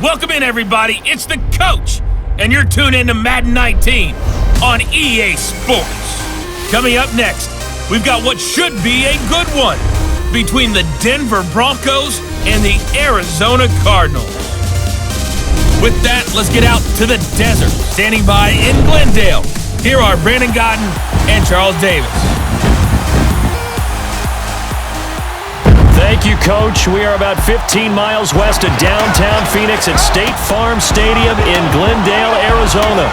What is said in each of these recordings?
Welcome in, everybody. It's the coach, and you're tuned in to Madden 19 on EA Sports. Coming up next, we've got what should be a good one between the Denver Broncos and the Arizona Cardinals. With that, let's get out to the desert. Standing by in Glendale, here are Brandon Godden and Charles Davis. Thank you, Coach. We are about 15 miles west of downtown Phoenix at State Farm Stadium in Glendale, Arizona.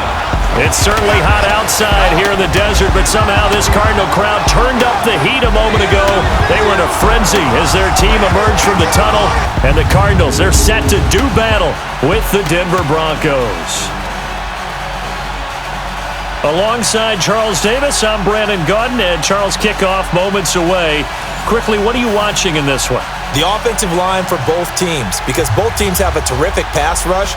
It's certainly hot outside here in the desert, but somehow this Cardinal crowd turned up the heat a moment ago. They were in a frenzy as their team emerged from the tunnel, and the Cardinals, they're set to do battle with the Denver Broncos. Alongside Charles Davis, I'm Brandon Godden, and Charles, kickoff moments away. Quickly, what are you watching in this one? The offensive line for both teams, because both teams have a terrific pass rush.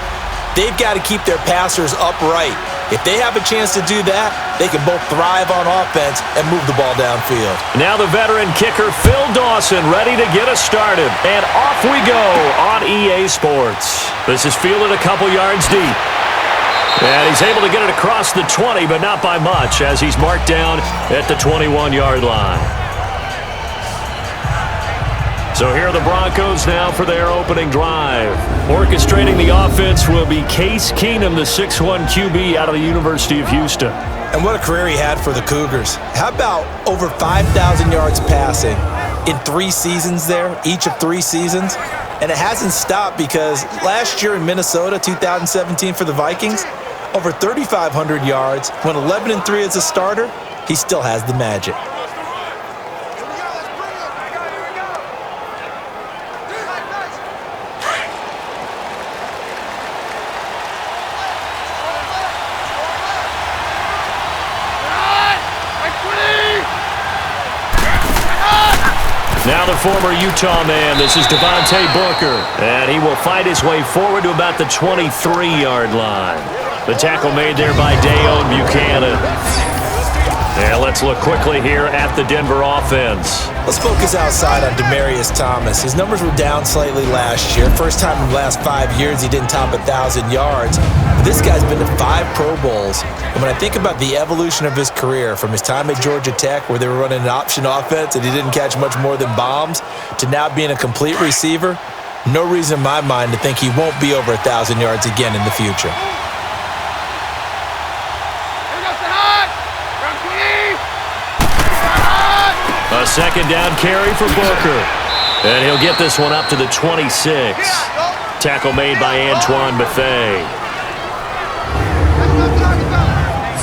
They've got to keep their passers upright. If they have a chance to do that, they can both thrive on offense and move the ball downfield. Now the veteran kicker, Phil Dawson, ready to get us started. And off we go on EA Sports. This is fielded a couple yards deep. And he's able to get it across the 20, but not by much, as he's marked down at the 21-yard line. So here are the Broncos now for their opening drive. Orchestrating the offense will be Case Keenum, the 6'1 QB out of the University of Houston. And what a career he had for the Cougars. How about over 5,000 yards passing in 3 seasons there, each of 3 seasons? And it hasn't stopped because last year in Minnesota, 2017 for the Vikings, over 3,500 yards, went 11-3 as a starter. He still has the magic. Now the former Utah man, this is Devontae Booker, and he will fight his way forward to about the 23-yard line. The tackle made there by Dayon Buchanan. And let's look quickly here at the Denver offense. Let's focus outside on Demaryius Thomas. His numbers were down slightly last year. First time in the last 5 years he didn't top 1,000 yards. But this guy's been to 5 Pro Bowls. And when I think about the evolution of his career, from his time at Georgia Tech where they were running an option offense and he didn't catch much more than bombs, to now being a complete receiver, no reason in my mind to think he won't be over 1,000 yards again in the future. A second down carry for Booker. And he'll get this one up to the 26. Tackle made by Antoine Bethea.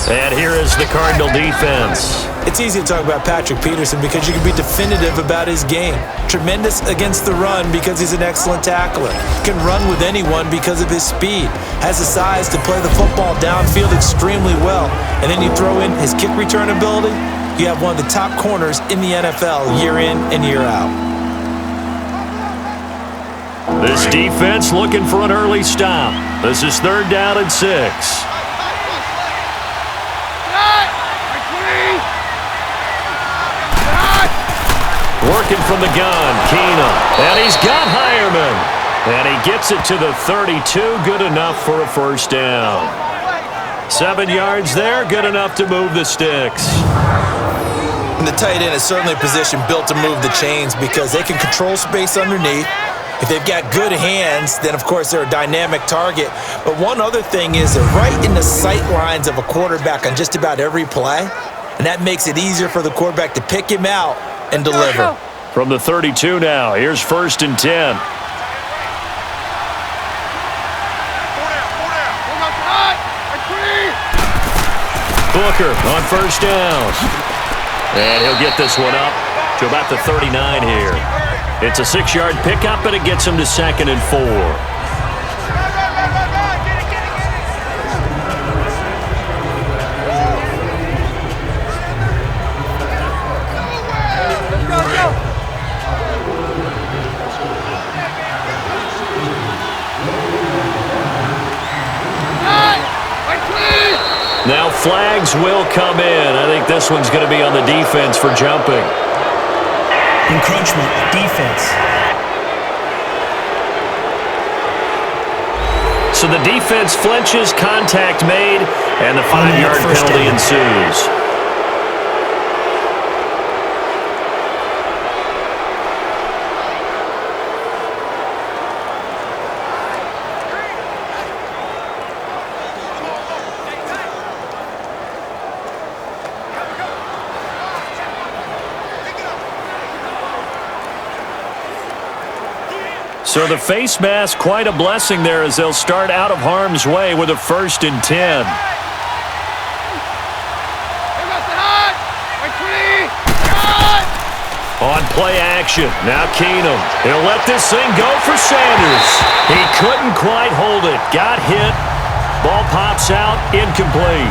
And here is the Cardinal defense. It's easy to talk about Patrick Peterson because you can be definitive about his game. Tremendous against the run because he's an excellent tackler. Can run with anyone because of his speed. Has the size to play the football downfield extremely well. And then you throw in his kick return ability. You have one of the top corners in the NFL year in and year out. This defense looking for an early stop. This is 3rd down and 6. Working from the gun, Keenum. And he's got Hireman. And he gets it to the 32. Good enough for a first down. 7 yards there, good enough to move the sticks. And the tight end is certainly a position built to move the chains because they can control space underneath. If they've got good hands, then of course they're a dynamic target. But one other thing is they're right in the sight lines of a quarterback on just about every play. And that makes it easier for the quarterback to pick him out and deliver. From the 32 now, here's 1st and 10. Booker on 1st down. And he'll get this one up to about the 39 here. It's a 6-yard pickup, and it gets him to 2nd and 4. Now flags will come in. I think this one's going to be on the defense for jumping. Encroachment, defense. So the defense flinches, contact made, and the 5-yard penalty ensues. So the face mask, quite a blessing there as they'll start out of harm's way with a 1st and 10. On play action, now Keenum. He'll let this thing go for Sanders. He couldn't quite hold it. Got hit. Ball pops out, incomplete.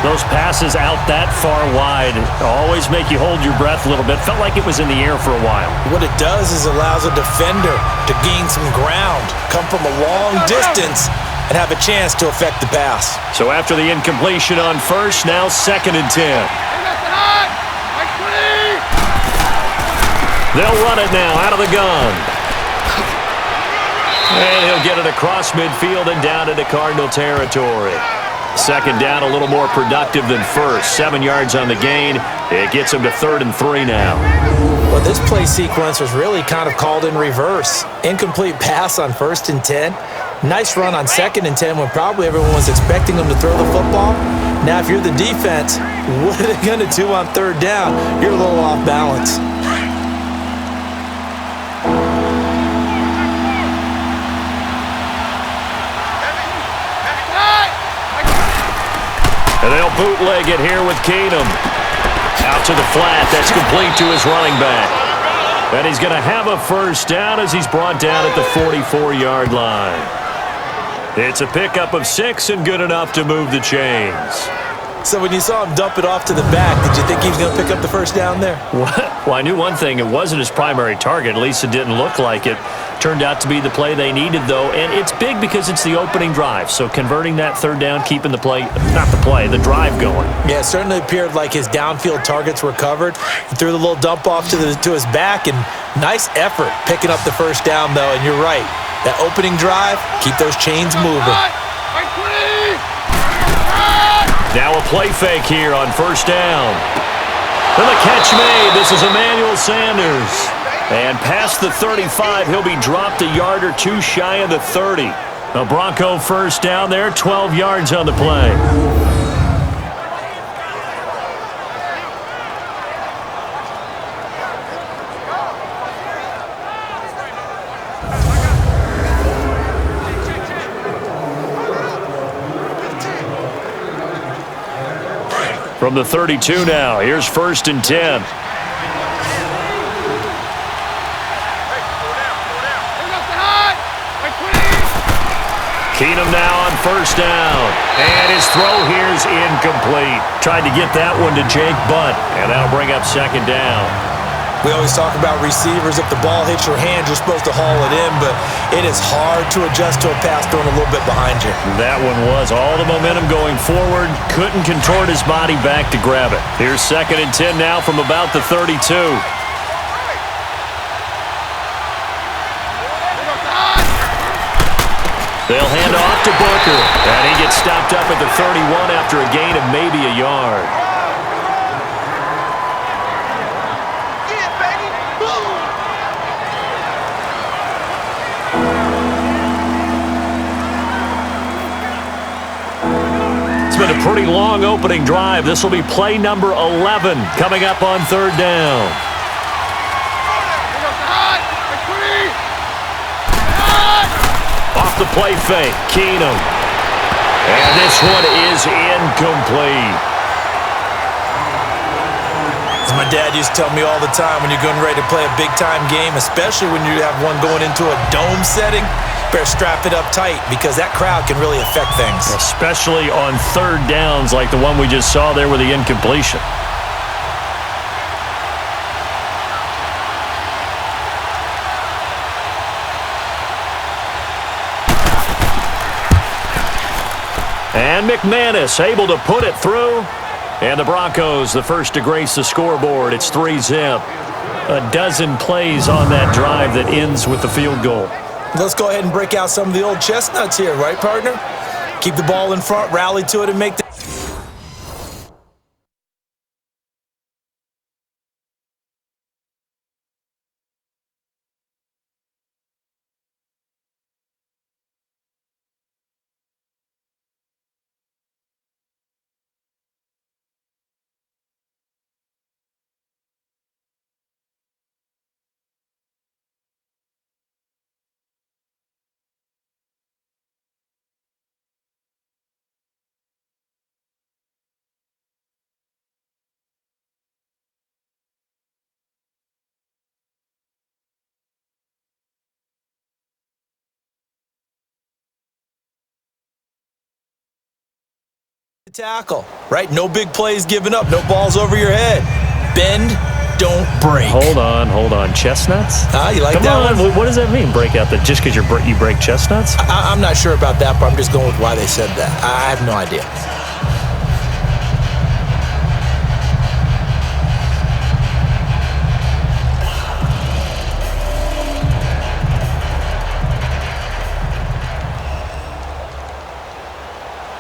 Those passes out that far wide always make you hold your breath a little bit. Felt like it was in the air for a while. What it does is allows a defender to gain some ground, come from a long distance, and have a chance to affect the pass. So after the incompletion on 1st, now 2nd and 10. They'll run it now out of the gun. And he'll get it across midfield and down into Cardinal territory. 2nd down, a little more productive than 1st. 7 yards on the gain. It gets him to 3rd and 3 now. Well, this play sequence was really kind of called in reverse. Incomplete pass on 1st and 10. Nice run on 2nd and 10 when probably everyone was expecting him to throw the football. Now, if you're the defense, what are they going to do on 3rd down? You're a little off balance. And they'll bootleg it here with Keenum. Out to the flat. That's complete to his running back. And he's going to have a 1st down as he's brought down at the 44-yard line. It's a pickup of 6 and good enough to move the chains. So when you saw him dump it off to the back, did you think he was going to pick up the 1st down there? Well, I knew one thing. It wasn't his primary target. At least it didn't look like it. Turned out to be the play they needed, though. And it's big because it's the opening drive. So converting that 3rd down, keeping the play, not the play, the drive going. Yeah, it certainly appeared like his downfield targets were covered. He threw the little dump off to his back, and nice effort picking up the 1st down, though. And you're right. That opening drive, keep those chains moving. Now a play fake here on 1st down. And the catch made. This is Emmanuel Sanders. And past the 35, he'll be dropped a yard or 2 shy of the 30. The Bronco 1st down there, 12 yards on the play. From the 32 now, here's 1st and 10. Keenum now on 1st down. And his throw here's incomplete. Tried to get that one to Jake Butt, and that'll bring up 2nd down. We always talk about receivers. If the ball hits your hand, you're supposed to haul it in, but it is hard to adjust to a pass thrown a little bit behind you. That one was all the momentum going forward. Couldn't contort his body back to grab it. Here's 2nd and 10 now from about the 32. They'll hand off to Booker, and he gets stopped up at the 31 after a gain of maybe a yard. It's been a pretty long opening drive. This will be play number 11 coming up on 3rd down. Off the play fake, Keenum. And this one is incomplete. As my dad used to tell me all the time, when you're getting ready to play a big-time game, especially when you have one going into a dome setting, better strap it up tight because that crowd can really affect things. Especially on 3rd downs like the one we just saw there with the incompletion. And McManus able to put it through. And the Broncos, the first to grace the scoreboard. It's 3-zip. A dozen plays on that drive that ends with the field goal. Let's go ahead and break out some of the old chestnuts here, right, partner? Keep the ball in front, rally to it, and make the tackle, right? No big plays given up, no balls over your head. Bend, don't break. Hold on. Chestnuts? You like Come that on. one? What does that mean, break out? Just because you break chestnuts? I'm not sure about that, but I'm just going with why they said that. I have no idea.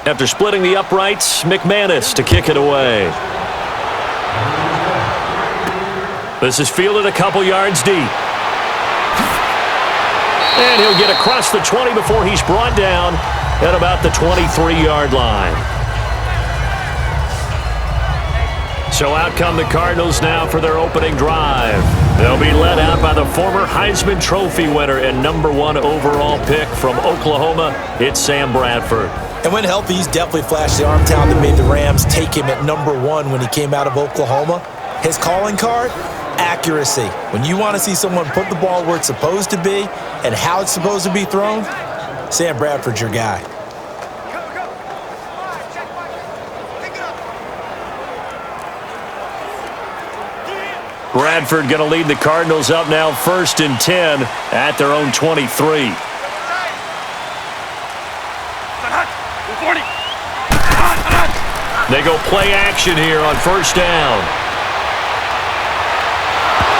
After splitting the uprights, McManus to kick it away. This is fielded a couple yards deep. And he'll get across the 20 before he's brought down at about the 23-yard line. So out come the Cardinals now for their opening drive. They'll be led out by the former Heisman Trophy winner and #1 overall pick from Oklahoma. It's Sam Bradford. And when healthy, he's definitely flashed the arm talent that made the Rams take him at #1 when he came out of Oklahoma. His calling card, accuracy. When you want to see someone put the ball where it's supposed to be and how it's supposed to be thrown, Sam Bradford's your guy. Bradford going to lead the Cardinals up now 1st and 10 at their own 23. They go play action here on 1st down.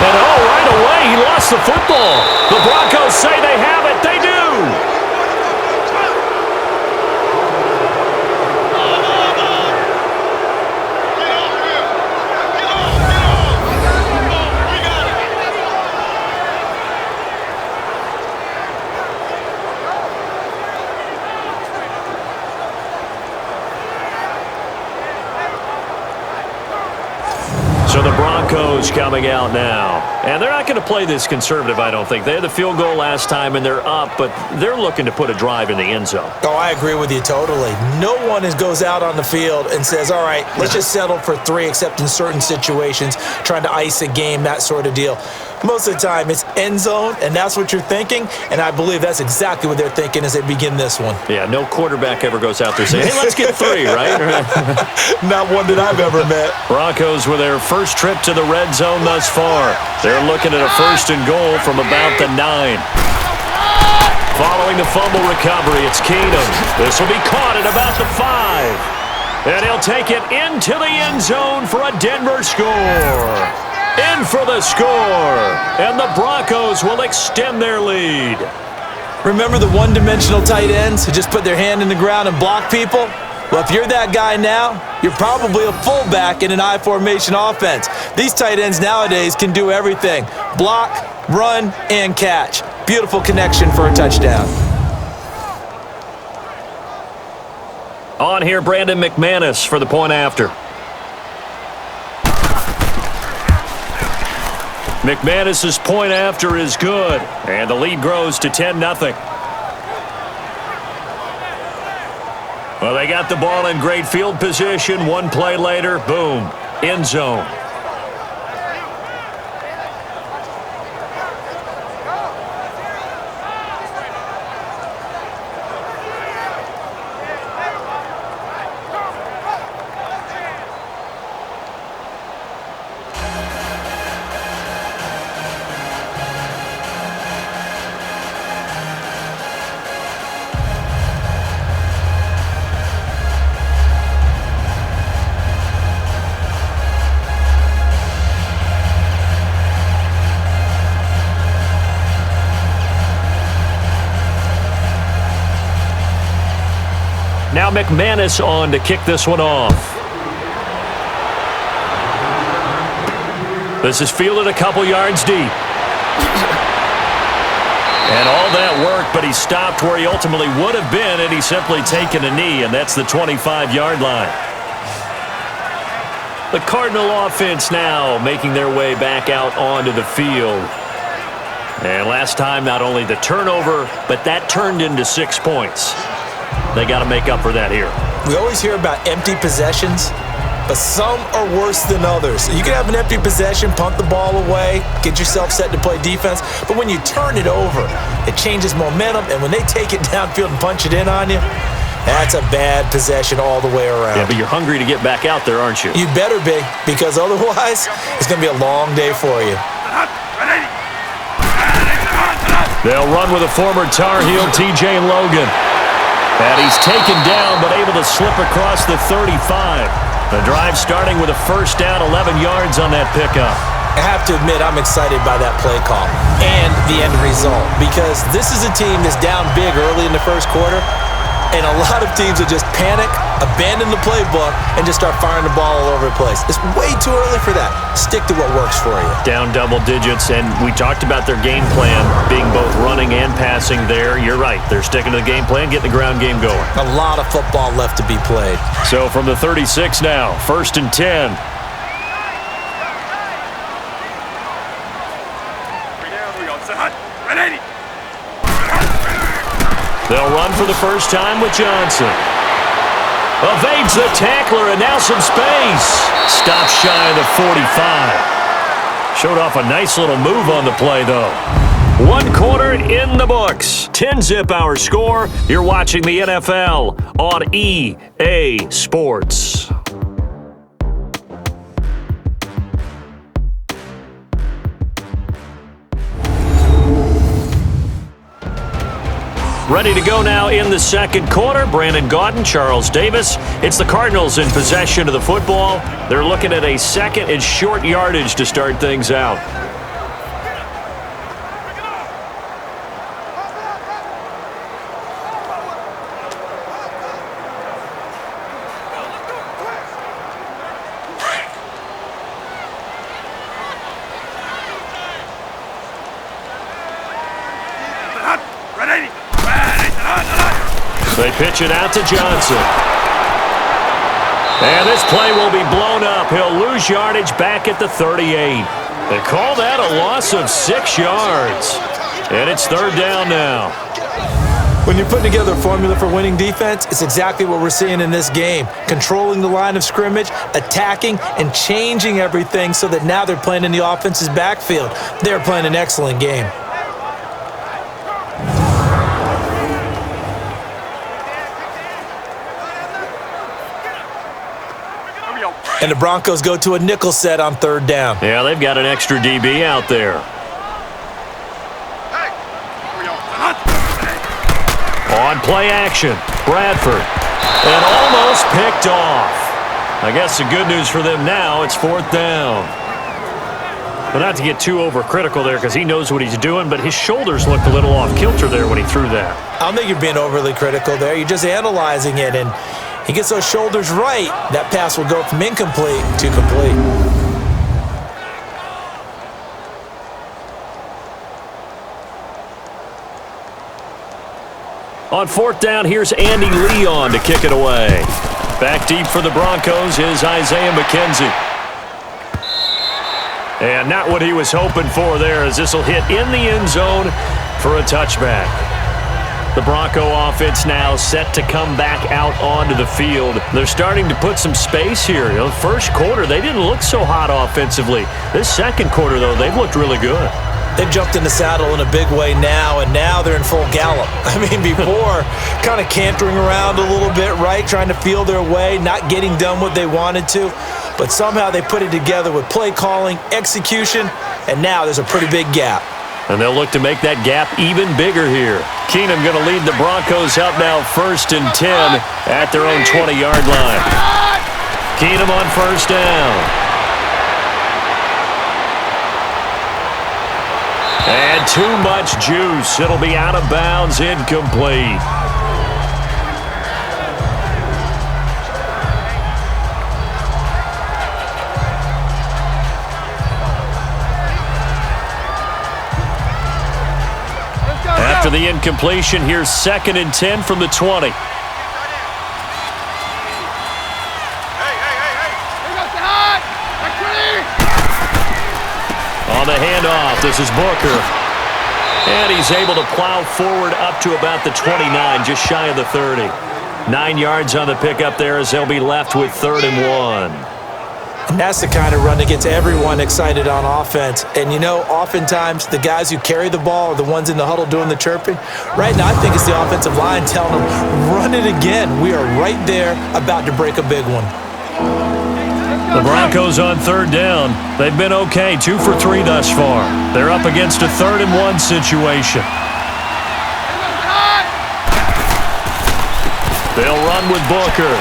And right away, he lost the football. The Broncos say they have it. They do. So the Broncos coming out now. And they're not going to play this conservative, I don't think. They had the field goal last time, and they're up, but they're looking to put a drive in the end zone. Oh, I agree with you totally. No one goes out on the field and says, all right, let's just settle for 3, except in certain situations, trying to ice a game, that sort of deal. Most of the time, it's end zone, and that's what you're thinking, and I believe that's exactly what they're thinking as they begin this one. Yeah, no quarterback ever goes out there saying, hey, let's get 3, right? Not one that I've ever met. Broncos with their first trip to the red zone thus far. They're looking at a 1st and goal from about the 9. Following the fumble recovery, it's Keenum. This will be caught at about the 5. And he'll take it into the end zone for a Denver score. In for the score, and the Broncos will extend their lead. Remember the one-dimensional tight ends who just put their hand in the ground and block people? Well, if you're that guy now, you're probably a fullback in an I formation offense. These tight ends nowadays can do everything: block, run, and catch. Beautiful connection for a touchdown. On here, Brandon McManus for the point after. McManus's point after is good, and the lead grows to 10-0. Well, they got the ball in great field position. One play later, boom, end zone. Now McManus on to kick this one off. This is fielded a couple yards deep. And all that work, but he stopped where he ultimately would have been had he simply taken a knee, and that's the 25-yard line. The Cardinal offense now making their way back out onto the field. And last time, not only the turnover, but that turned into 6 points. They got to make up for that here. We always hear about empty possessions, but some are worse than others. You can have an empty possession, punt the ball away, get yourself set to play defense, but when you turn it over, it changes momentum, and when they take it downfield and punch it in on you, that's a bad possession all the way around. Yeah, but you're hungry to get back out there, aren't you? You better be, because otherwise, it's going to be a long day for you. They'll run with a former Tar Heel, T.J. Logan. And he's taken down, but able to slip across the 35. The drive starting with a first down, 11 yards on that pickup. I have to admit, I'm excited by that play call and the end result, because this is a team that's down big early in the first quarter, and a lot of teams will just panic, abandon the playbook, and just start firing the ball all over the place. It's way too early for that. Stick to what works for you. Down double digits, and we talked about their game plan being both running and passing there. You're right. They're sticking to the game plan, getting the ground game going. A lot of football left to be played. So from the 36 now, 1st and 10. They'll run for the first time with Johnson. Evades the tackler, and now some space. Stops shy of the 45. Showed off a nice little move on the play, though. 1 quarter in the books. 10-zip our score. You're watching the NFL on EA Sports. Ready to go now in the second quarter. Brandon Gaudin, Charles Davis. It's the Cardinals in possession of the football. They're looking at a second and short yardage to start things out. They pitch it out to Johnson. And this play will be blown up. He'll lose yardage back at the 38. They call that a loss of 6 yards. And it's 3rd down now. When you're putting together a formula for winning defense, it's exactly what we're seeing in this game. Controlling the line of scrimmage, attacking, and changing everything so that now they're playing in the offense's backfield. They're playing an excellent game. And the Broncos go to a nickel set on 3rd down. Yeah, they've got an extra DB out there. On play action, Bradford. And almost picked off. I guess the good news for them now, it's 4th down. But not to get too overcritical there because he knows what he's doing, but his shoulders looked a little off kilter there when he threw that. I don't think you're being overly critical there. You're just analyzing it, and he gets those shoulders right, that pass will go from incomplete to complete. On 4th down, here's Andy Leon to kick it away. Back deep for the Broncos is Isaiah McKenzie. And not what he was hoping for there, as this will hit in the end zone for a touchback. The Bronco offense now set to come back out onto the field. They're starting to put some space here. You know, first quarter, they didn't look so hot offensively. This second quarter, though, they've looked really good. They've jumped in the saddle in a big way now, and now they're in full gallop. I mean, before, kind of cantering around a little bit, right, trying to feel their way, not getting done what they wanted to. But somehow they put it together with play calling, execution, and now there's a pretty big gap. And they'll look to make that gap even bigger here. Keenum going to lead the Broncos up now 1st and 10 at their own 20-yard line. Keenum on 1st down. And too much juice. It'll be out of bounds, incomplete. After the incompletion, here's 2nd and 10 from the 20. On the handoff, this is Booker. And he's able to plow forward up to about the 29, just shy of the 30. 9 yards on the pickup there as they'll be left with 3rd and 1. And that's the kind of run that gets everyone excited on offense. And, you know, oftentimes the guys who carry the ball are the ones in the huddle doing the chirping. Right now, I think it's the offensive line telling them, run it again. We are right there about to break a big one. The Broncos on 3rd down. They've been okay, 2 for 3 thus far. They're up against a 3rd and 1 situation. They'll run with Booker.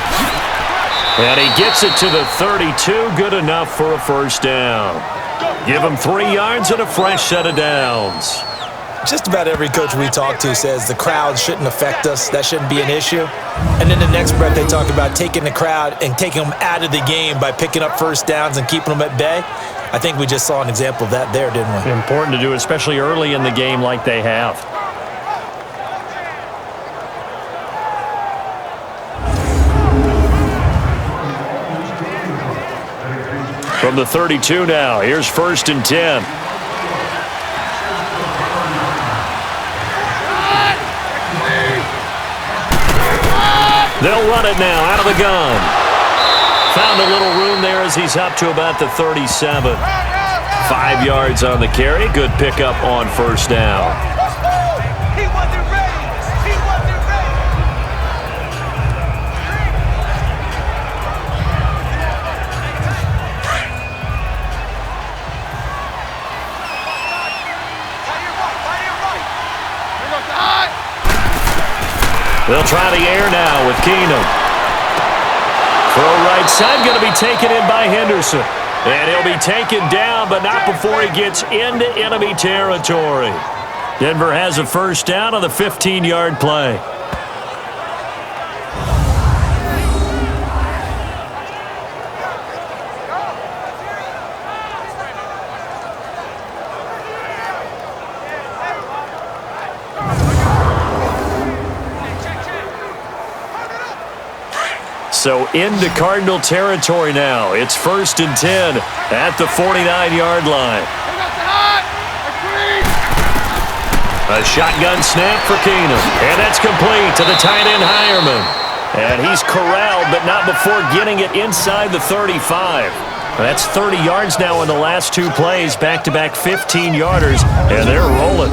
And he gets it to the 32, good enough for a 1st down. Give him 3 yards and a fresh set of downs. Just about every coach we talk to says the crowd shouldn't affect us. That shouldn't be an issue. And then the next breath they talk about taking the crowd and taking them out of the game by picking up 1st downs and keeping them at bay. I think we just saw an example of that there, didn't we? Important to do, especially early in the game like they have. From the 32 now, here's 1st and 10. They'll run it now out of the gun. Found a little room there as he's up to about the 37. 5 yards on the carry. Good pickup on 1st down. He wasn't ready. He wasn't ready. They'll try the air now with Keenum. Throw right side, going to be taken in by Henderson. And he'll be taken down, but not before he gets into enemy territory. Denver has a 1st down on the 15-yard play. So into Cardinal territory now. It's 1st and 10 at the 49-yard line. A shotgun snap for Keenum. And that's complete to the tight end Hireman. And he's corralled, but not before getting it inside the 35. That's 30 yards now in the last 2 plays. Back-to-back 15-yarders, and they're rolling.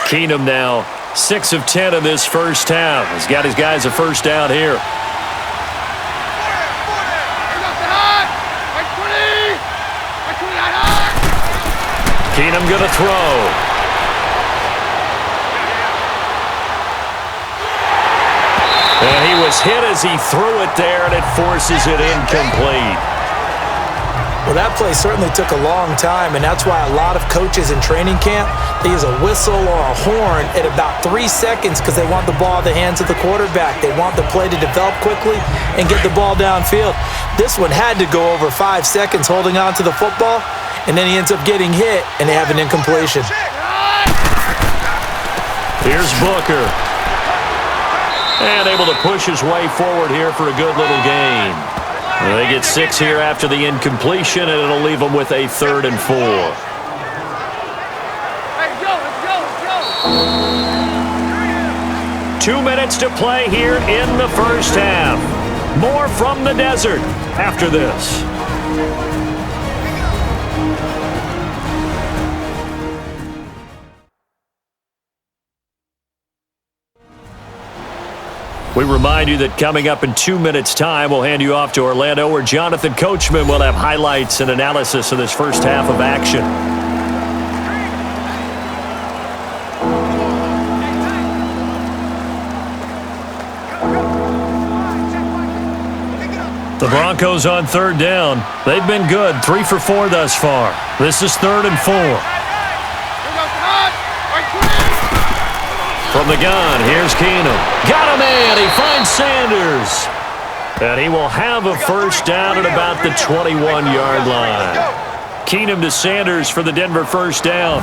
Keenum now 6 of 10 in this 1st half. He's got his guys a 1st down here. Keenum going to throw. And he was hit as he threw it there, and it forces it incomplete. Well, that play certainly took a long time, and that's why a lot of coaches in training camp, they use a whistle or a horn at about 3 seconds because they want the ball in the hands of the quarterback. They want the play to develop quickly and get the ball downfield. This one had to go over 5 seconds holding on to the football, and then he ends up getting hit, and they have an incompletion. Here's Booker. And able to push his way forward here for a good little gain. They get 6 here after the incompletion, and it'll leave them with a 3rd and 4. Let's go. 2 minutes to play here in the 1st half. More from the desert after this. We remind you that coming up in 2 minutes' time, we'll hand you off to Orlando, where Jonathan Coachman will have highlights and analysis of this 1st half of action. The Broncos on 3rd down. They've been good, 3 for 4 thus far. This is 3rd and 4. From the gun, here's Keenum. Got a man. He finds Sanders. And he will have a first down at about the 21-yard line. Keenum to Sanders for the Denver first down.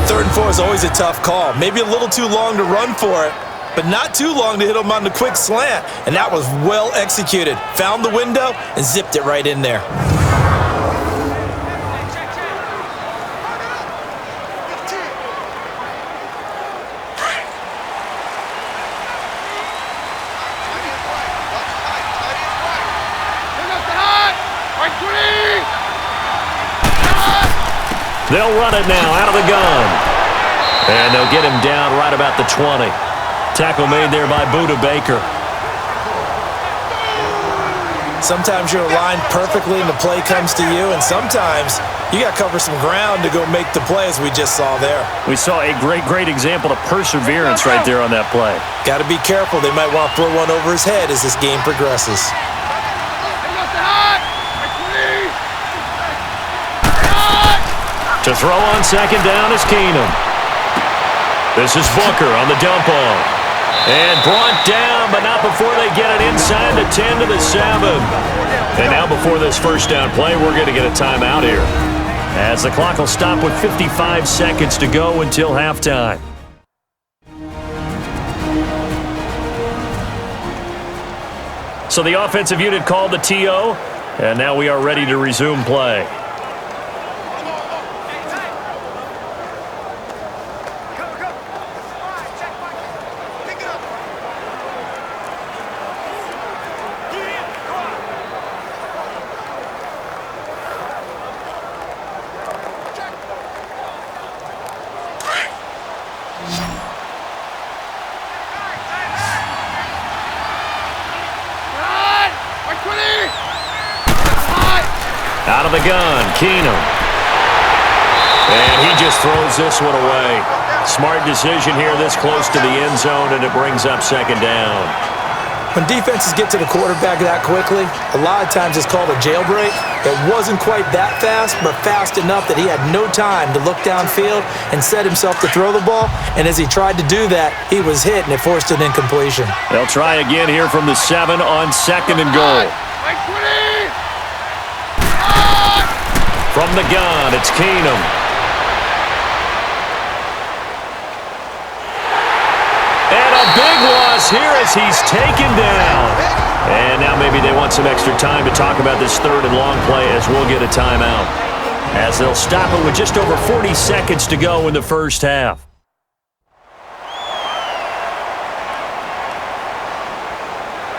3rd and 4 is always a tough call. Maybe a little too long to run for it, but not too long to hit him on the quick slant. And that was well executed. Found the window and zipped it right in there. They'll run it now out of the gun. And they'll get him down right about the 20. Tackle made there by Budda Baker. Sometimes you're aligned perfectly and the play comes to you, and sometimes you got to cover some ground to go make the play, as we just saw there. We saw a great example of perseverance right there on that play. Got to be careful. They might want to throw one over his head as this game progresses. To throw on second down is Keenum. This is Booker on the dump off. And brought down, but not before they get it inside the 10 to the 7. And now before this first down play, we're going to get a timeout here, as the clock will stop with 55 seconds to go until halftime. So the offensive unit called the TO, and now we are ready to resume play. Out of the gun, Keenum. And he just throws this one away. Smart decision here this close to the end zone, and it brings up second down. When defenses get to the quarterback that quickly, a lot of times it's called a jailbreak. It wasn't quite that fast, but fast enough that he had no time to look downfield and set himself to throw the ball. And as he tried to do that, he was hit, and it forced an incompletion. They'll try again here from the 7 on second and goal. From the gun, it's Keenum. And a big loss here as he's taken down. And now maybe they want some extra time to talk about this 3rd and long play, as we'll get a timeout, as they'll stop it with just over 40 seconds to go in the first half.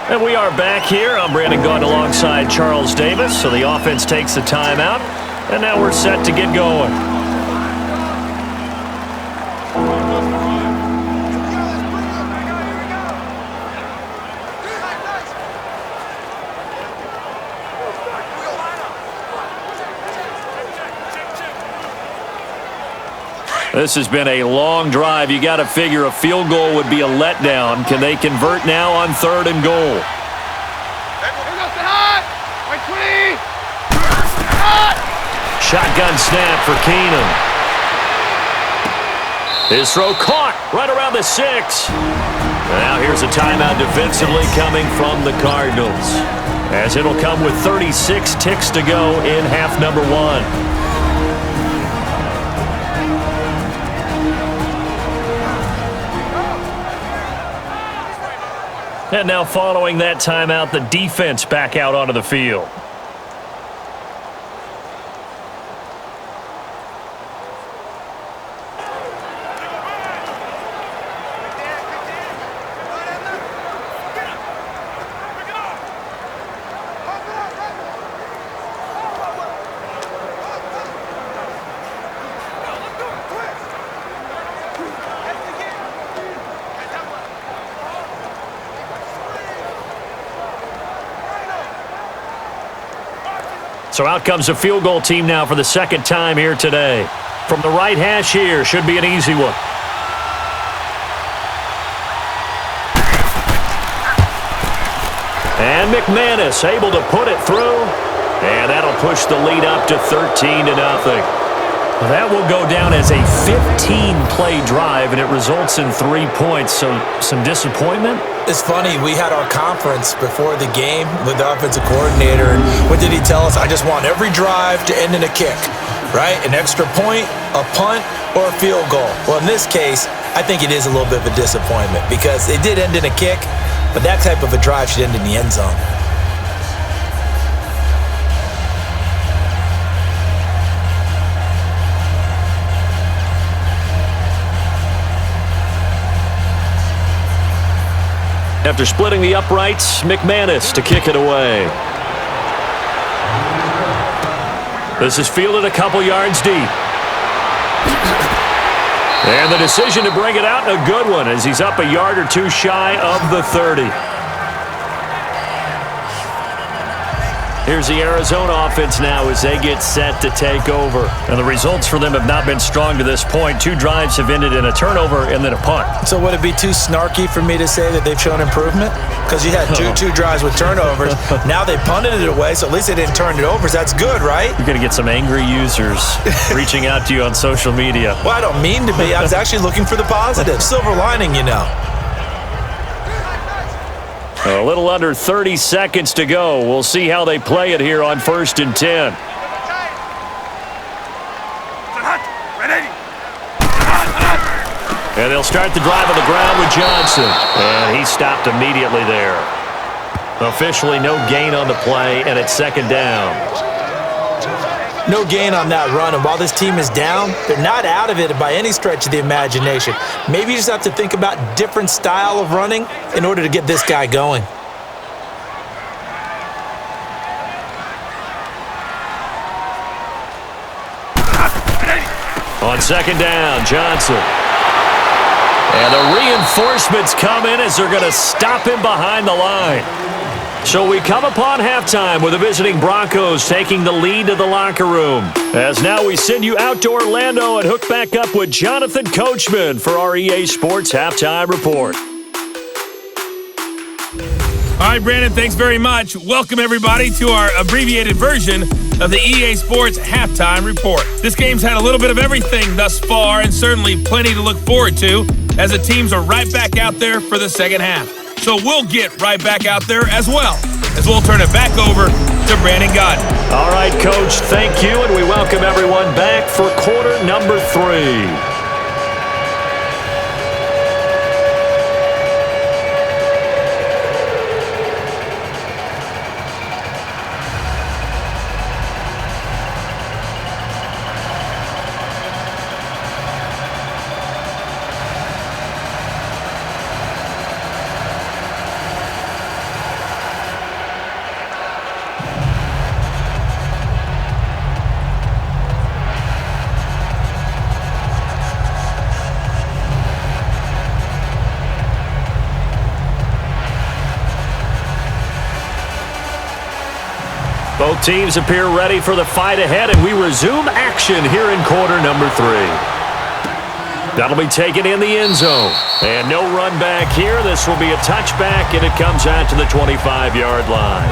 And we are back here. I'm Brandon Gaudin alongside Charles Davis. So the offense takes the timeout, and now we're set to get going. This has been a long drive. You got to figure a field goal would be a letdown. Can they convert now on 3rd and goal? Shotgun snap for Keenum. His throw caught right around the 6. Now here's a timeout defensively coming from the Cardinals, as it'll come with 36 ticks to go in half number 1. And now following that timeout, the defense back out onto the field. So out comes the field goal team now for the second time here today. From the right hash here, should be an easy one. And McManus able to put it through. And that'll push the lead up to 13-0. Well, that will go down as a 15-play drive, and it results in 3 points. So some disappointment? It's funny, we had our conference before the game with the offensive coordinator, and what did he tell us? I just want every drive to end in a kick, right? An extra point, a punt, or a field goal. Well, in this case, I think it is a little bit of a disappointment because it did end in a kick, but that type of a drive should end in the end zone. After splitting the uprights, McManus to kick it away. This is fielded a couple yards deep. And the decision to bring it out, a good one, as he's up a yard or two shy of the 30. Here's the Arizona offense now as they get set to take over. And the results for them have not been strong to this point. 2 drives have ended in a turnover and then a punt. So would it be too snarky for me to say that they've shown improvement? Because you had two drives with turnovers. Now they punted it away, so at least they didn't turn it over. So that's good, right? You're going to get some angry users reaching out to you on social media. Well, I don't mean to be. I was actually looking for the positive. Silver lining, you know. A little under 30 seconds to go. We'll see how they play it here on 1st and 10. And they'll start the drive on the ground with Johnson. And he stopped immediately there. Officially no gain on the play, and it's 2nd down. No gain on that run, and while this team is down, they're not out of it by any stretch of the imagination. Maybe you just have to think about different style of running in order to get this guy going. On 2nd down, Johnson. And the reinforcements come in as they're going to stop him behind the line. So we come upon halftime with the visiting Broncos taking the lead to the locker room. As now we send you out to Orlando and hook back up with Jonathan Coachman for our EA Sports Halftime Report. All right, Brandon, thanks very much. Welcome, everybody, to our abbreviated version of the EA Sports Halftime Report. This game's had a little bit of everything thus far and certainly plenty to look forward to as the teams are right back out there for the second half. So we'll get right back out there as well, as we'll turn it back over to Brandon Godden. All right, Coach, thank you, and we welcome everyone back for quarter number 3. Both teams appear ready for the fight ahead, and we resume action here in quarter number 3. That'll be taken in the end zone. And no run back here. This will be a touchback, and it comes out to the 25-yard line.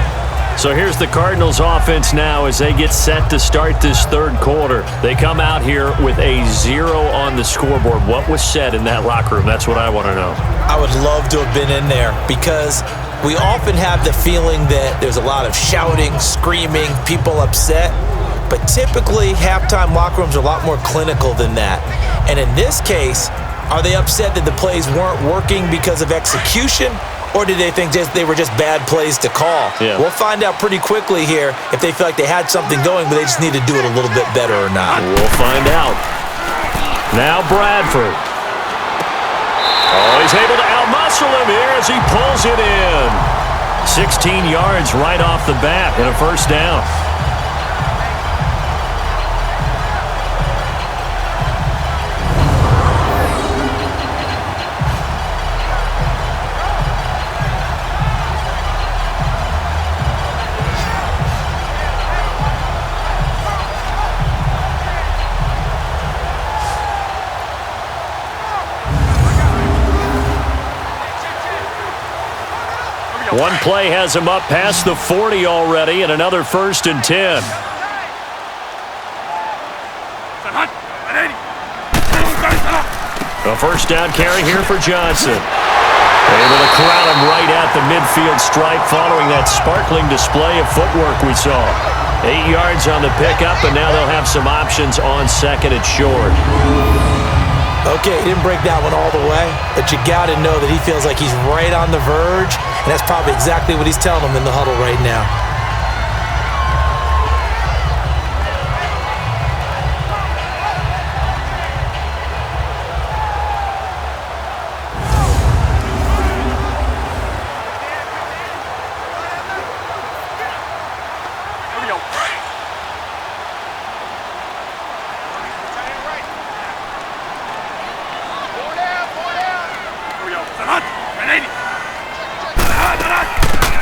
So here's the Cardinals offense now as they get set to start this 3rd quarter. They come out here with a 0 on the scoreboard. What was said in that locker room? That's what I want to know. I would love to have been in there because we often have the feeling that there's a lot of shouting, screaming, people upset. But typically, halftime locker rooms are a lot more clinical than that. And in this case, are they upset that the plays weren't working because of execution? Or did they think they were just bad plays to call? Yeah. We'll find out pretty quickly here if they feel like they had something going, but they just need to do it a little bit better or not. We'll find out. Now Bradford. Oh, he's able to outmuscle him here as he pulls it in. 16 yards right off the bat and a 1st down. One play has him up past the 40 already, and another 1st and 10. A first down carry here for Johnson. Able to corral him right at the midfield stripe following that sparkling display of footwork we saw. 8 yards on the pickup, and now they'll have some options on second and short. Okay, he didn't break that one all the way, but you got to know that he feels like he's right on the verge, and that's probably exactly what he's telling them in the huddle right now.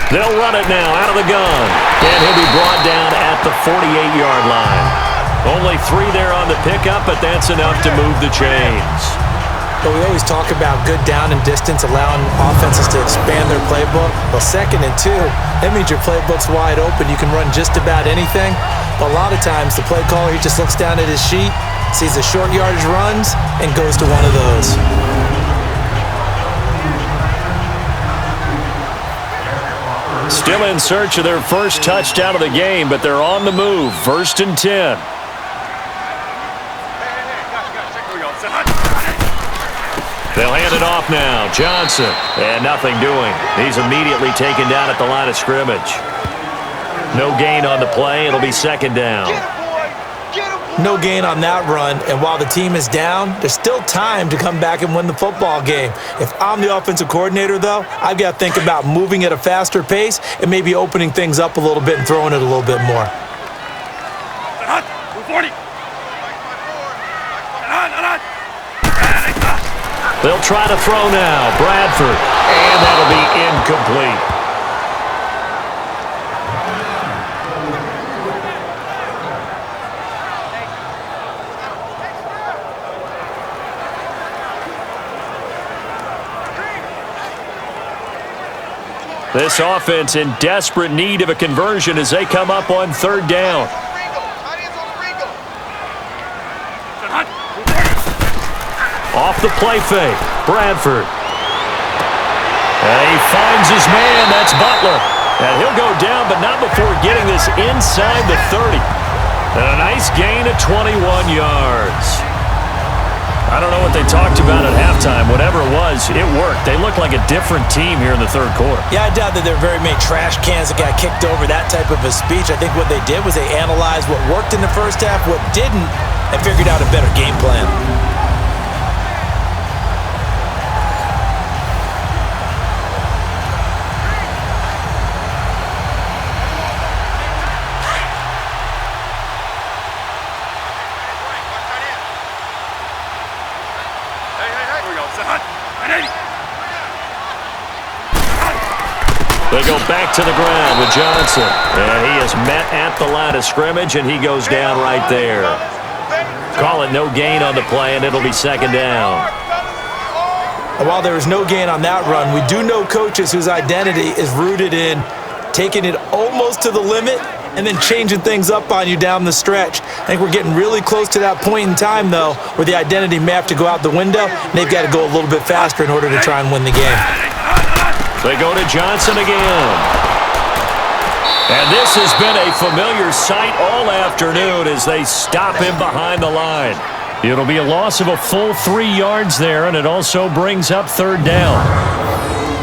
They'll run it now out of the gun. And he'll be brought down at the 48-yard line. Only 3 there on the pickup, but that's enough to move the chains. But we always talk about good down and distance, allowing offenses to expand their playbook. Well, 2nd and 2, that means your playbook's wide open. You can run just about anything. But a lot of times, the play caller, he just looks down at his sheet, sees the short yardage runs, and goes to one of those. Still in search of their first touchdown of the game, but they're on the move. 1st and 10. They'll hand it off now. Johnson. And nothing doing. He's immediately taken down at the line of scrimmage. No gain on the play. It'll be 2nd down. No gain on that run, and while the team is down, there's still time to come back and win the football game. If I'm the offensive coordinator, though, I've got to think about moving at a faster pace and maybe opening things up a little bit and throwing it a little bit more. They'll try to throw now. Bradford, and that'll be incomplete. This offense in desperate need of a conversion as they come up on 3rd down. Off the play fake, Bradford. And he finds his man, that's Butler. And he'll go down, but not before getting this inside the 30. And a nice gain of 21 yards. I don't know what they talked about at halftime. Whatever it was, it worked. They looked like a different team here in the 3rd quarter. Yeah, I doubt that there are very many trash cans that got kicked over, that type of a speech. I think what they did was they analyzed what worked in the first half, what didn't, and figured out a better game plan. They go back to the ground with Johnson. And he is met at the line of scrimmage, and he goes down right there. Call it no gain on the play, and it'll be 2nd down. And while there is no gain on that run, we do know coaches whose identity is rooted in taking it almost to the limit and then changing things up on you down the stretch. I think we're getting really close to that point in time, though, where the identity may have to go out the window, and they've got to go a little bit faster in order to try and win the game. They go to Johnson again. And this has been a familiar sight all afternoon as they stop him behind the line. It'll be a loss of a full 3 yards there, and it also brings up 3rd down.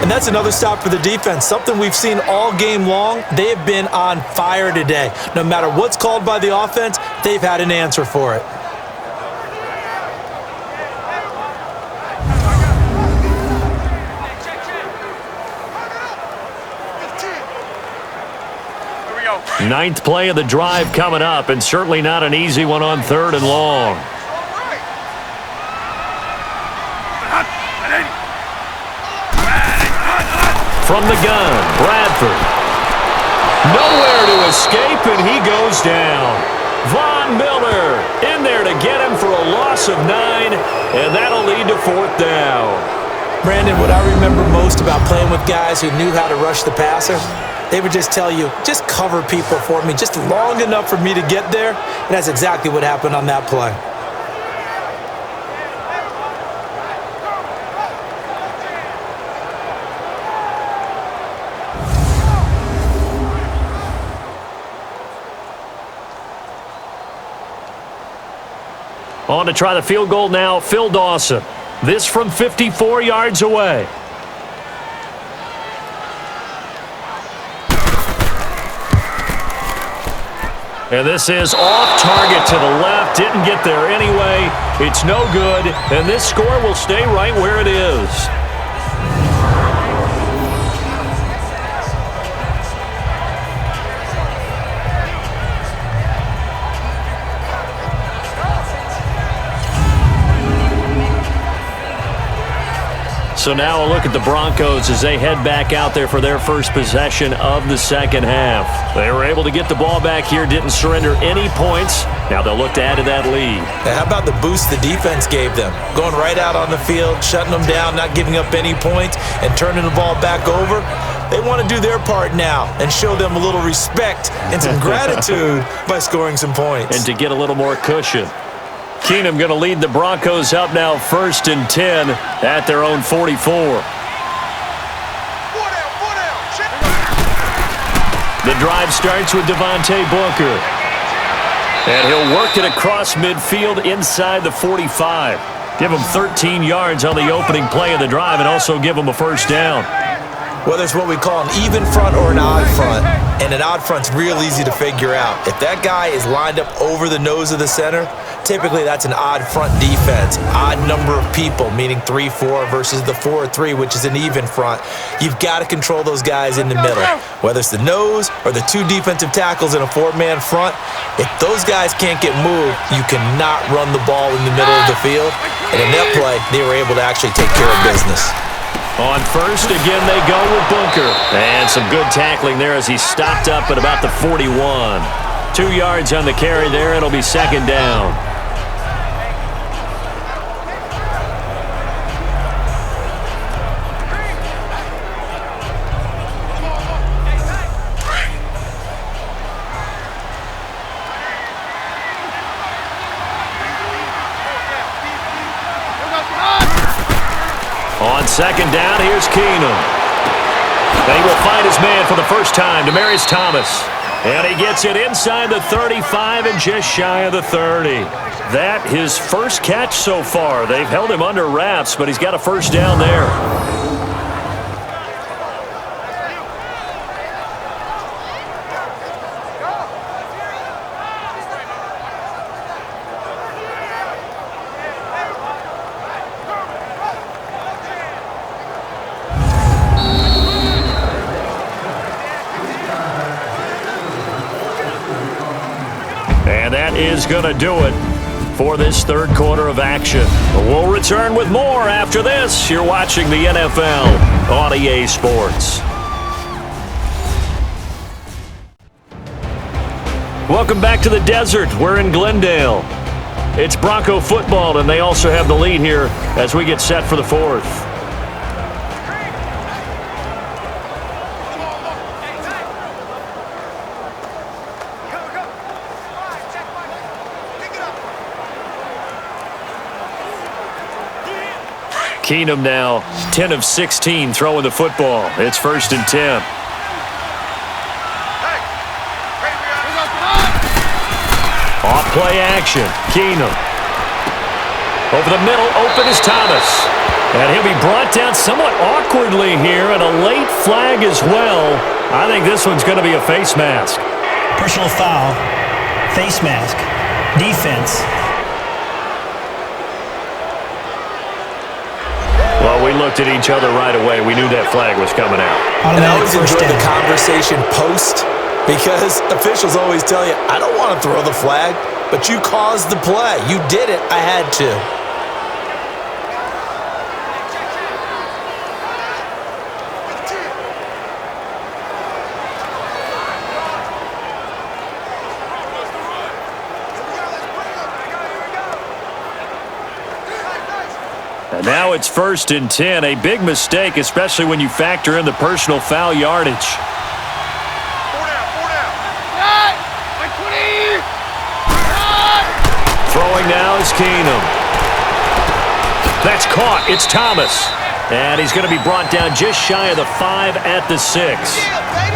And that's another stop for the defense, something we've seen all game long. They have been on fire today. No matter what's called by the offense, they've had an answer for it. Ninth play of the drive coming up, and certainly not an easy one on 3rd and long. From the gun, Bradford. Nowhere to escape, and he goes down. Von Miller in there to get him for a loss of 9, and that'll lead to 4th down. Brandon, what I remember most about playing with guys who knew how to rush the passer, they would just tell you, just cover people for me, just long enough for me to get there, and that's exactly what happened on that play. On to try the field goal now, Phil Dawson. This from 54 yards away. And this is off target to the left. Didn't get there anyway. It's no good. And this score will stay right where it is. So now a look at the Broncos as they head back out there for their first possession of the second half. They were able to get the ball back here, didn't surrender any points. Now they'll look to add to that lead. Now how about the boost the defense gave them? Going right out on the field, shutting them down, not giving up any points, and turning the ball back over. They want to do their part now and show them a little respect and some gratitude by scoring some points. And to get a little more cushion. Keenum going to lead the Broncos up now 1st and 10 at their own 44. The drive starts with Devontae Booker. And he'll work it across midfield inside the 45. Give him 13 yards on the opening play of the drive and also give him a first down. Whether it's what we call an even front or an odd front, and an odd front's real easy to figure out. If that guy is lined up over the nose of the center, typically that's an odd front defense. Odd number of people, meaning 3-4 versus the 4-3, which is an even front. You've got to control those guys in the middle. Whether it's the nose or the two defensive tackles in a 4-man front, if those guys can't get moved, you cannot run the ball in the middle of the field. And in that play, they were able to actually take care of business. On first, again, they go with Booker. And some good tackling there as he stopped up at about the 41. 2 yards on the carry there. It'll be second down. On second down, here's Keenum. And he will find his man for the first time, Demaryius Thomas. And he gets it inside the 35 and just shy of the 30. That his first catch so far. They've held him under wraps, but he's got a first down there. And that is going to do it for this third quarter of action. We'll return with more after this. You're watching the NFL on EA Sports. Welcome back to the desert. We're in Glendale. It's Bronco football, and they also have the lead here as we get set for the fourth. Keenum now 10 of 16 throwing the football. It's 1st and 10. Off play action. Keenum. Over the middle, open is Thomas. And he'll be brought down somewhat awkwardly here, and a late flag as well. I think this one's going to be a face mask. Personal foul, face mask, defense. Well, we looked at each other right away. We knew that flag was coming out. And I always enjoy the conversation post, because officials always tell you, I don't want to throw the flag, but you caused the play. You did it. I had to. And now it's 1st and 10. A big mistake, especially when you factor in the personal foul yardage. Throwing now is Keenum. That's caught. It's Thomas. And he's going to be brought down just shy of the 5 at the 6.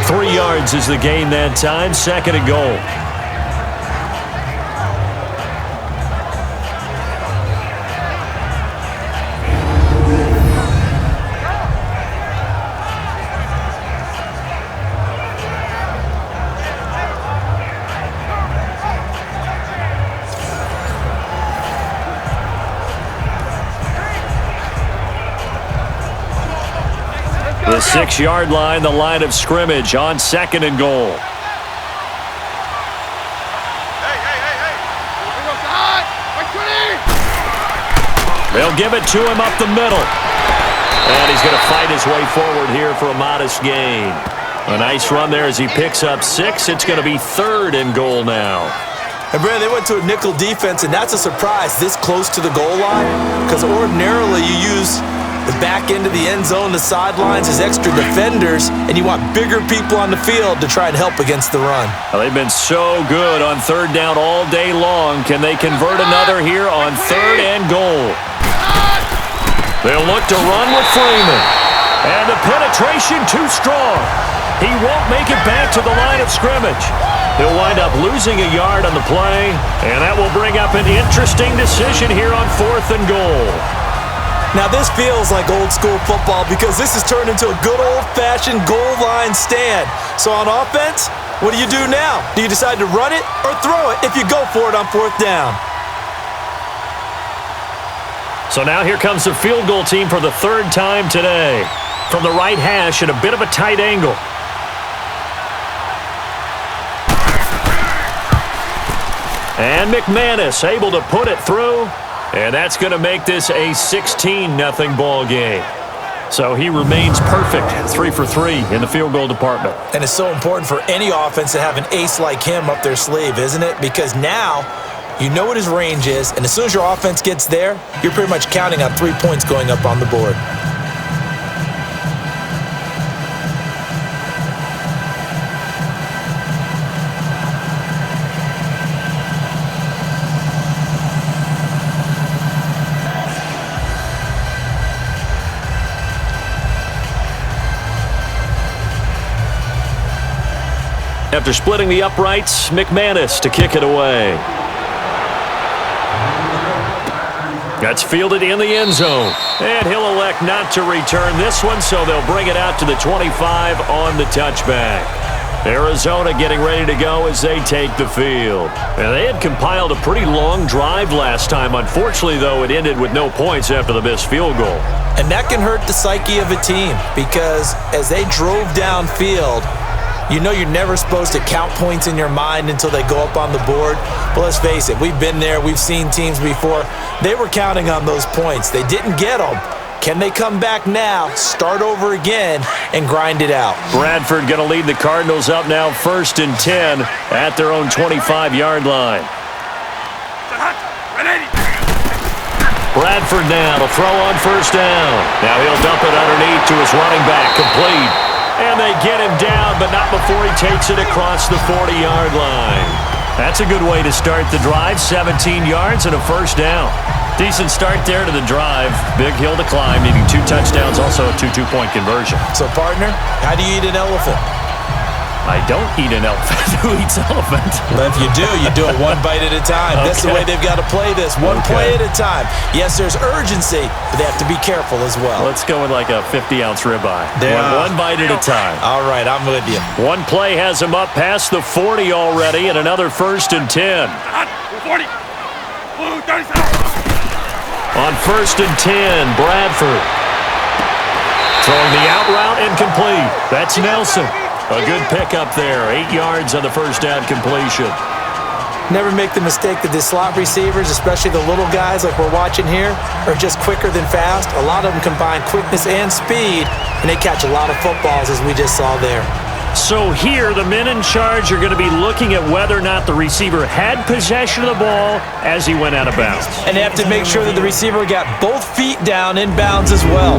3 yards is the gain that time. 2nd and goal. The 6-yard line, the line of scrimmage on 2nd and goal. They'll give it to him up the middle. And he's going to fight his way forward here for a modest gain. A nice run there as he picks up 6. It's going to be 3rd and goal now. And Brandon, they went to a nickel defense, and that's a surprise this close to the goal line, because ordinarily you use the back end of the end zone, the sidelines as extra defenders, and you want bigger people on the field to try and help against the run. Well, they've been so good on 3rd down all day long. Can they convert another here on 3rd and goal? They'll look to run with Freeman. And the penetration too strong. He won't make it back to the line of scrimmage. He'll wind up losing a yard on the play, and that will bring up an interesting decision here on 4th and goal. Now this feels like old school football because this has turned into a good old-fashioned goal line stand. So on offense, what do you do now? Do you decide to run it or throw it if you go for it on 4th down? So now here comes the field goal team for the 3rd time today. From the right hash at a bit of a tight angle. And McManus able to put it through. And that's going to make this a 16-0 ball game. So he remains perfect, 3 for 3 in the field goal department. And it's so important for any offense to have an ace like him up their sleeve, isn't it? Because now you know what his range is, and as soon as your offense gets there, you're pretty much counting on 3 points going up on the board. After splitting the uprights, McManus to kick it away. That's fielded in the end zone. And he'll elect not to return this one, so they'll bring it out to the 25 on the touchback. Arizona getting ready to go as they take the field. And they had compiled a pretty long drive last time. Unfortunately, though, it ended with no points after the missed field goal. And that can hurt the psyche of a team because as they drove downfield, you know you're never supposed to count points in your mind until they go up on the board. But let's face it, we've been there. We've seen teams before. They were counting on those points. They didn't get them. Can they come back now, start over again, and grind it out? Bradford going to lead the Cardinals up now 1st and 10 at their own 25-yard line. Bradford now to throw on 1st down. Now he'll dump it underneath to his running back, complete. And they get him down, but not before he takes it across the 40-yard line. That's a good way to start the drive, 17 yards and a 1st down. Decent start there to the drive. Big hill to climb, needing 2 touchdowns, also a 2 two-point conversion. So, partner, how do you eat an elephant? I don't eat an elephant. Who eats elephant? But if you do it one bite at a time. Okay. That's the way they've got to play this, one play at a time. Yes, there's urgency, but they have to be careful as well. Let's go with like a 50-ounce ribeye. One bite at a time. All right, I'm with you. One play has him up past the 40 already, and another 1st and 10. 40. On 1st and 10, Bradford. Throwing the out route incomplete. That's Nelson. A good pickup there. 8 yards on the 1st down completion. Never make the mistake that the slot receivers, especially the little guys like we're watching here, are just quicker than fast. A lot of them combine quickness and speed, and they catch a lot of footballs as we just saw there. So here, the men in charge are going to be looking at whether or not the receiver had possession of the ball as he went out of bounds. And they have to make sure that the receiver got both feet down in bounds as well.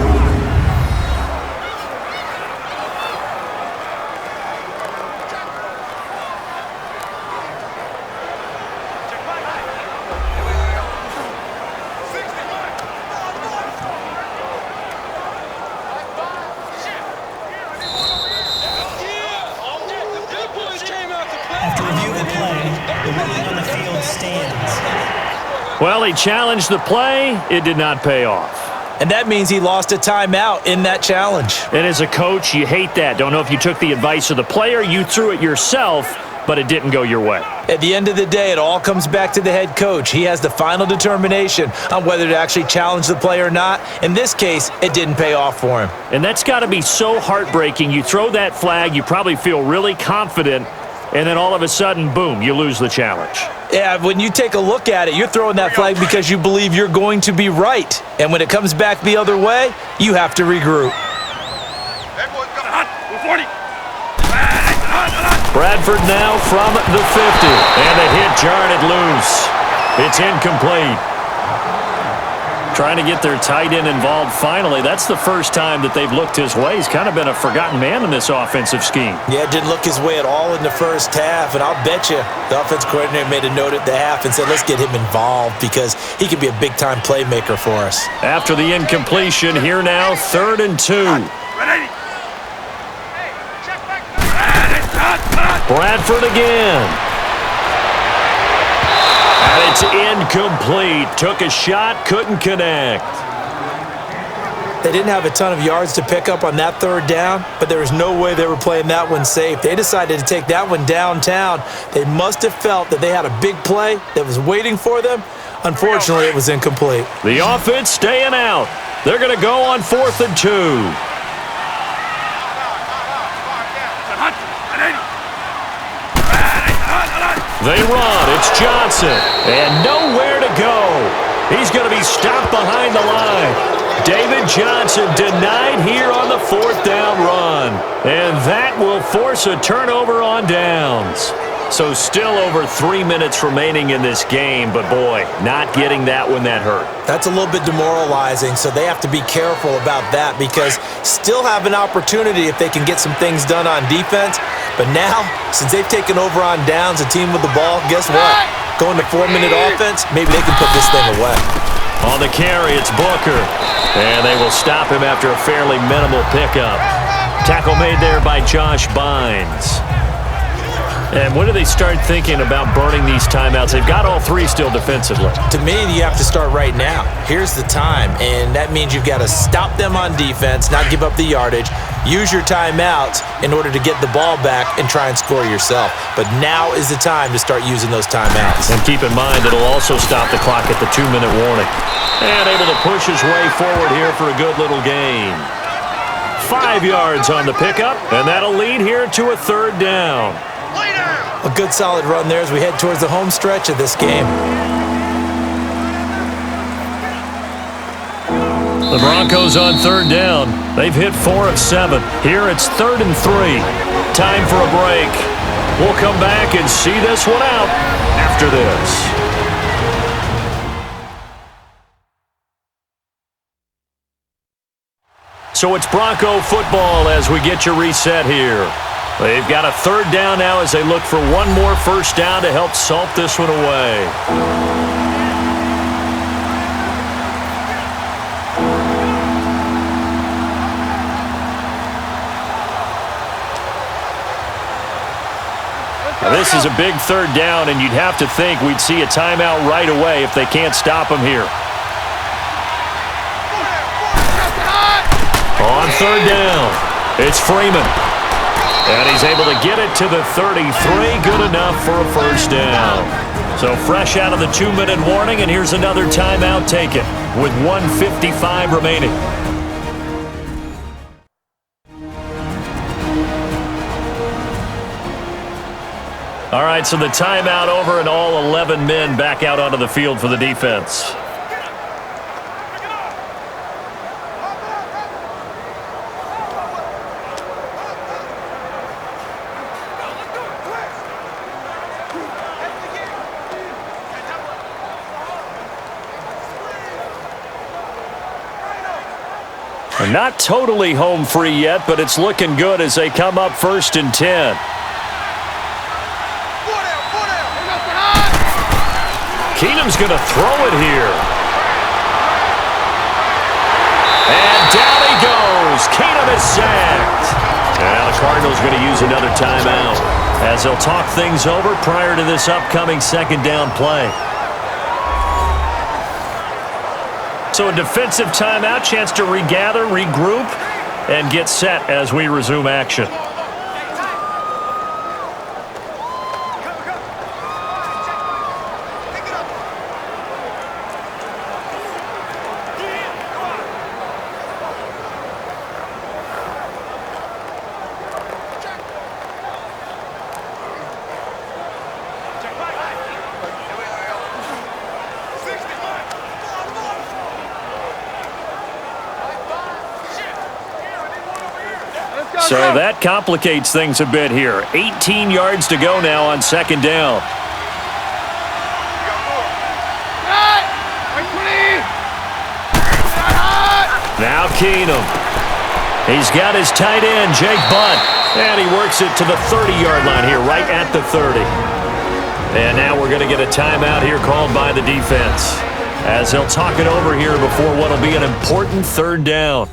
Well, he challenged the play. It did not pay off. And that means he lost a timeout in that challenge. And as a coach, you hate that. Don't know if you took the advice of the player, you threw it yourself, but it didn't go your way. At the end of the day, it all comes back to the head coach. He has the final determination on whether to actually challenge the play or not. In this case, it didn't pay off for him. And that's got to be so heartbreaking. You throw that flag, you probably feel really confident, and then all of a sudden, boom, you lose the challenge. Yeah, when you take a look at it, you're throwing that flag because you believe you're going to be right. And when it comes back the other way, you have to regroup. Bradford now from the 50. And the hit jarred it loose. It's incomplete. Trying to get their tight end involved finally. That's the first time that they've looked his way. He's kind of been a forgotten man in this offensive scheme. Yeah, didn't look his way at all in the first half. And I'll bet you the offense coordinator made a note at the half and said, let's get him involved because he could be a big-time playmaker for us. After the incompletion, here now, 3rd and 2. Bradford again. And it's incomplete. Took a shot, couldn't connect. They didn't have a ton of yards to pick up on that 3rd down, but there was no way they were playing that one safe. They decided to take that one downtown. They must have felt that they had a big play that was waiting for them. Unfortunately, it was incomplete. The offense staying out. They're going to go on 4th and 2. They run. It's Johnson. And nowhere to go. He's going to be stopped behind the line. David Johnson denied here on the 4th down run. And that will force a turnover on downs. So still over 3 minutes remaining in this game, but boy, not getting that one that hurt. That's a little bit demoralizing, so they have to be careful about that because still have an opportunity if they can get some things done on defense. But now, since they've taken over on downs, a team with the ball, guess what? Going to 4-minute offense, maybe they can put this thing away. On the carry, it's Booker. And they will stop him after a fairly minimal pickup. Tackle made there by Josh Bynes. And when do they start thinking about burning these timeouts? They've got all 3 still defensively. To me, you have to start right now. Here's the time, and that means you've got to stop them on defense, not give up the yardage, use your timeouts in order to get the ball back and try and score yourself. But now is the time to start using those timeouts. And keep in mind, it'll also stop the clock at the 2-minute warning. And able to push his way forward here for a good little gain. 5 yards on the pickup, and that'll lead here to a 3rd down. A good solid run there as we head towards the home stretch of this game. The Broncos on 3rd down. They've hit 4 of 7. Here it's 3rd and 3. Time for a break. We'll come back and see this one out after this. So it's Bronco football as we get you reset here. They've got a 3rd down now as they look for one more 1st down to help salt this one away. Now this is a big 3rd down, and you'd have to think we'd see a timeout right away if they can't stop him here. On 3rd down, it's Freeman. And he's able to get it to the 33. Good enough for a 1st down. So fresh out of the 2-minute warning, and here's another timeout taken with 1:55 remaining. All right, so the timeout over and all 11 men back out onto the field for the defense. Not totally home free yet, but it's looking good as they come up 1st and 10. Keenum's going to throw it here. And down he goes. Keenum is sacked. And the Cardinals going to use another timeout as they'll talk things over prior to this upcoming 2nd down play. So a defensive timeout, chance to regather, regroup, and get set as we resume action. So that complicates things a bit here. 18 yards to go now on second down. Now Keenum. He's got his tight end, Jake Butt. And he works it to the 30-yard line here, right at the 30. And now we're going to get a timeout here called by the defense, as they'll talk it over here before what will be an important third down.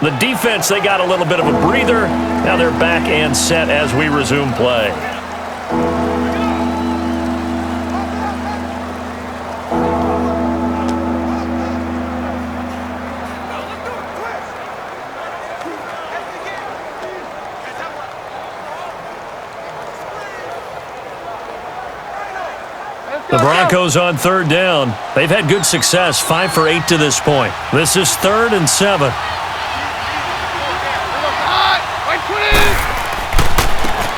The defense, they got a little bit of a breather. Now they're back and set as we resume play. The Broncos on third down. They've had good success, 5 for 8 to this point. This is 3rd and 7.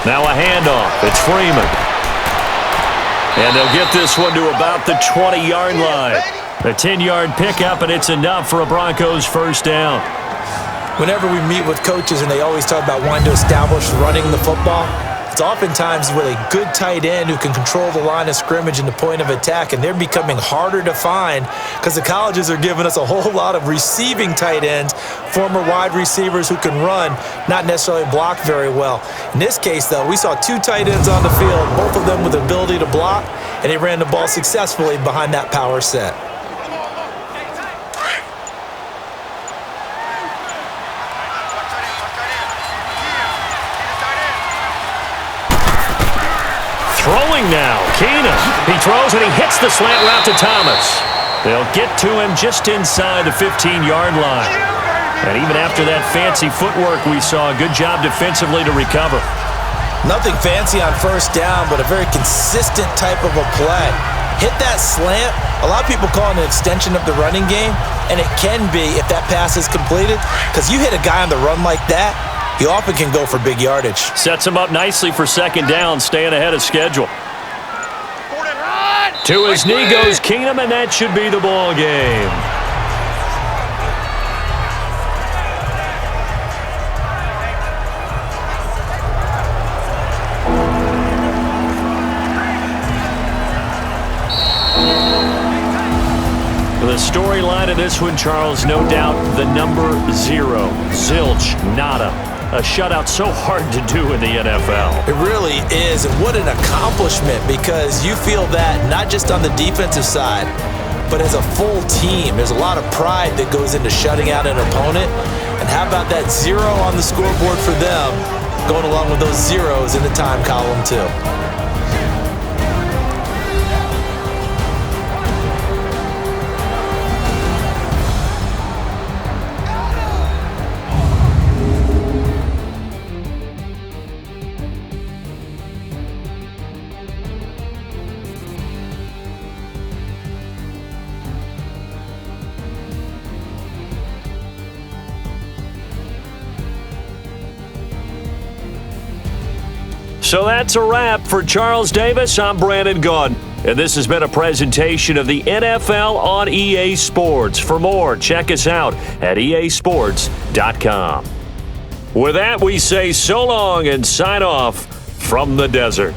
Now a handoff. It's Freeman. And they'll get this one to about the 20-yard line. A 10-yard pickup, and it's enough for a Broncos first down. Whenever we meet with coaches and they always talk about wanting to establish running the football, it's oftentimes with a good tight end who can control the line of scrimmage and the point of attack, and they're becoming harder to find because the colleges are giving us a whole lot of receiving tight ends, former wide receivers who can run, not necessarily block very well. In this case, though, we saw 2 tight ends on the field, both of them with the ability to block, and they ran the ball successfully behind that power set. Throwing now, Keenum. He throws and he hits the slant route to Thomas. They'll get to him just inside the 15-yard line. And even after that fancy footwork we saw, a good job defensively to recover. Nothing fancy on first down, but a very consistent type of a play. Hit that slant. A lot of people call it an extension of the running game, and it can be if that pass is completed, because you hit a guy on the run like that, you often can go for big yardage. Sets him up nicely for second down, staying ahead of schedule. To his knee goes Keenum, and that should be the ball game. The storyline of this one, Charles, no doubt the number 0. Zilch, nada. A shutout so hard to do in the NFL. It really is, and what an accomplishment, because you feel that not just on the defensive side, but as a full team. There's a lot of pride that goes into shutting out an opponent, and how about that 0 on the scoreboard for them, going along with those zeros in the time column too. So that's a wrap for Charles Davis. I'm Brandon Gaudin, and this has been a presentation of the NFL on EA Sports. For more, check us out at easports.com. With that, we say so long and sign off from the desert.